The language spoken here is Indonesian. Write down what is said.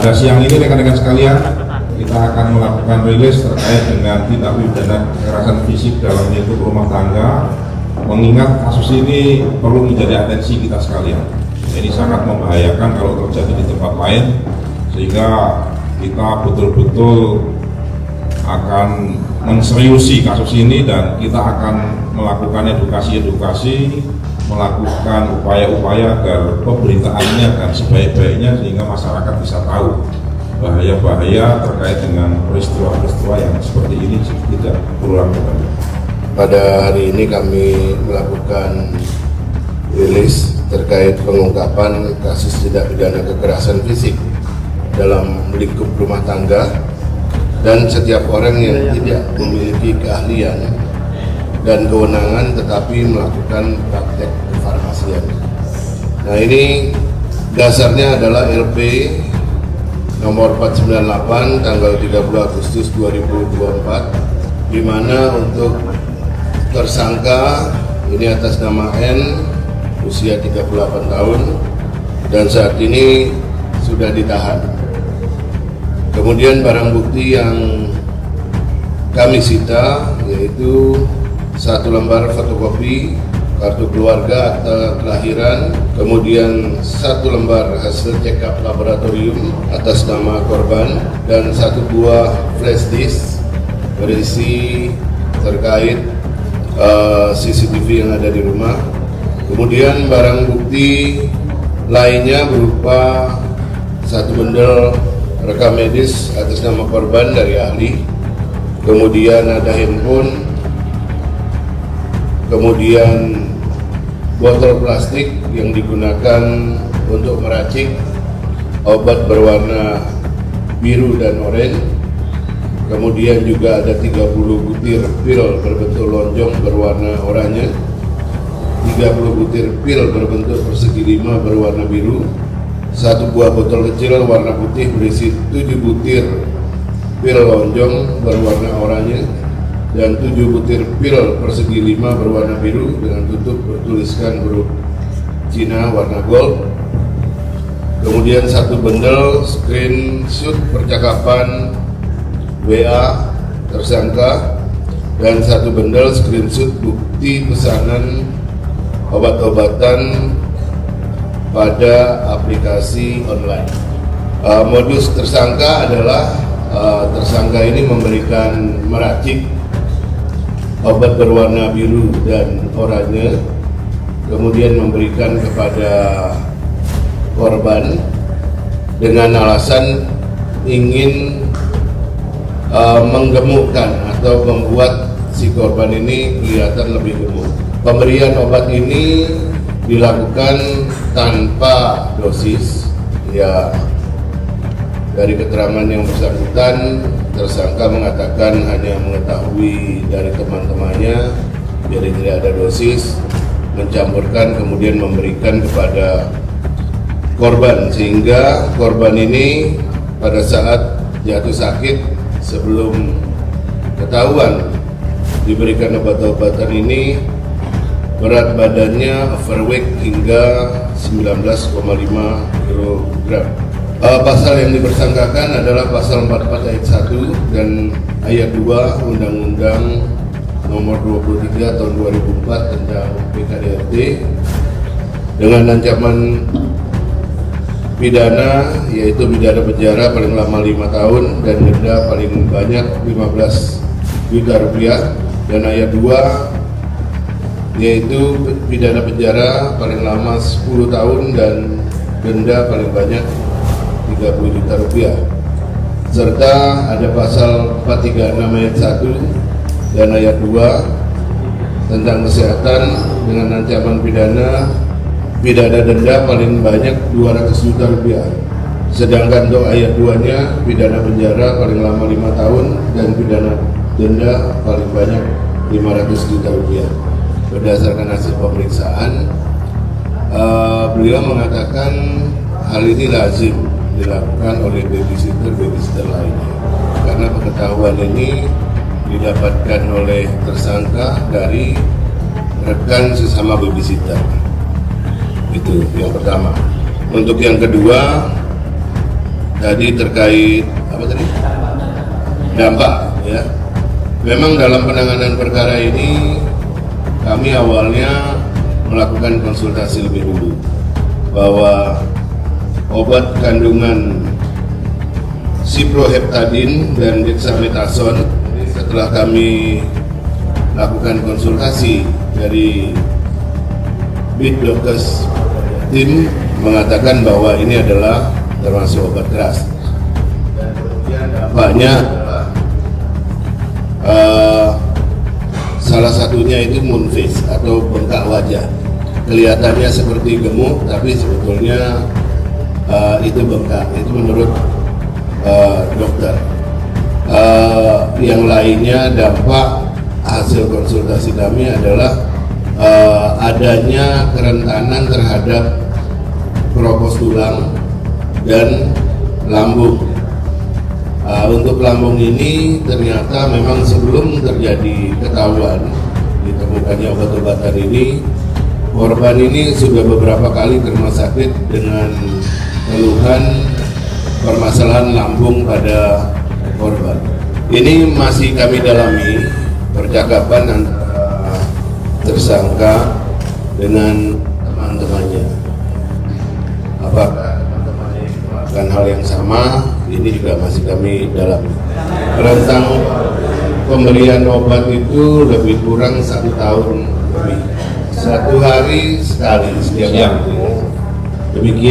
Pada siang ini rekan-rekan sekalian, kita akan melakukan rilis terkait dengan tindak pidana kekerasan fisik dalam lingkup rumah tangga. Mengingat kasus ini perlu menjadi atensi kita sekalian. Ini sangat membahayakan kalau terjadi di tempat lain, sehingga kita betul-betul akan menseriusi kasus ini dan kita akan melakukan edukasi, melakukan upaya-upaya agar pemberitaannya akan sebaik-baiknya sehingga masyarakat bisa tahu bahaya-bahaya terkait dengan peristiwa-peristiwa yang seperti ini tidak berulang kembali. Pada hari ini kami melakukan rilis terkait pengungkapan kasus tindak pidana kekerasan fisik dalam lingkup rumah tangga, dan setiap orang yang tidak memiliki keahlian dan kewenangan tetapi melakukan praktek kefarmasian. Nah, ini dasarnya adalah LP nomor 498 tanggal 30 Agustus 2024, di mana untuk tersangka ini atas nama N, usia 38 tahun, dan saat ini sudah ditahan. Kemudian barang bukti yang kami sita yaitu 1 lembar fotokopi kartu keluarga, akta kelahiran, kemudian 1 lembar hasil check-up laboratorium atas nama korban, dan 1 buah flash disk berisi terkait CCTV yang ada di rumah. Kemudian barang bukti lainnya berupa 1 bundel rekam medis atas nama korban dari ahli, kemudian ada handphone, kemudian botol plastik yang digunakan untuk meracik obat berwarna biru dan oranye, kemudian juga ada 30 butir pil berbentuk lonjong berwarna oranye, 30 butir pil berbentuk persegi 5 berwarna biru, 1 buah botol kecil warna putih berisi 7 butir pil lonjong berwarna oranye, dan 7 butir pil persegi 5 berwarna biru dengan tutup bertuliskan huruf Cina warna gold. Kemudian 1 bundel screenshot percakapan WA tersangka, dan 1 bundel screenshot bukti pesanan obat-obatan pada aplikasi online. Modus tersangka adalah tersangka ini memberikan meracik obat berwarna biru dan oranye, kemudian memberikan kepada korban dengan alasan ingin menggemukkan atau membuat si korban ini kelihatan lebih gemuk. Pemberian obat ini dilakukan tanpa dosis. Ya, dari keterangan yang bersangkutan, tersangka mengatakan hanya mengetahui dari teman-temannya, jadi tidak ada dosis, mencampurkan kemudian memberikan kepada korban, sehingga korban ini pada saat jatuh sakit sebelum ketahuan diberikan obat-obatan ini, berat badannya overweight hingga 19,5 kg. Pasal yang dipersangkakan adalah pasal 44 ayat 1 dan ayat 2 Undang-Undang nomor 23 tahun 2004 tentang PKDRT, dengan ancaman pidana yaitu pidana penjara paling lama 5 tahun dan denda paling banyak 15 juta rupiah, dan ayat 2 yaitu pidana penjara paling lama 10 tahun dan denda paling banyak 30 juta rupiah. Serta ada pasal 436 ayat 1 dan ayat 2 tentang kesehatan dengan ancaman pidana denda paling banyak 200 juta rupiah. Sedangkan untuk ayat 2-nya pidana penjara paling lama 5 tahun dan pidana denda paling banyak 500 juta rupiah. Berdasarkan hasil pemeriksaan, beliau mengatakan hal ini lazim dilakukan oleh babysitter lainnya, karena pengetahuan ini didapatkan oleh tersangka dari rekan sesama babysitter. Itu yang pertama. Untuk yang kedua, Tadi terkait apa tadi? Dampak ya. Memang dalam penanganan perkara ini kami awalnya melakukan konsultasi lebih dulu bahwa obat kandungan Cyproheptadine dan Dexamethasone, setelah kami lakukan konsultasi dari Bidokes tim mengatakan bahwa ini adalah termasuk obat keras. Dan kemudian dampaknya salah satunya itu moon face atau bengkak wajah. Kelihatannya seperti gemuk, tapi sebetulnya itu bengkak. Itu menurut dokter. Yang lainnya dampak hasil konsultasi kami adalah adanya kerentanan terhadap keropos tulang dan lambung. Untuk lambung ini ternyata memang sebelum terjadi ketahuan ditemukannya obat-obatan ini, korban ini sudah beberapa kali ke rumah sakit dengan keluhan permasalahan lambung pada korban. Ini masih kami dalami percakapan antara tersangka dengan teman-temannya. Apakah teman-temannya melakukan hal yang sama? Ini juga masih kami dalami. Rentang pemberian obat itu lebih kurang 1 tahun lebih. 1 hari sekali setiap hari. Demikian.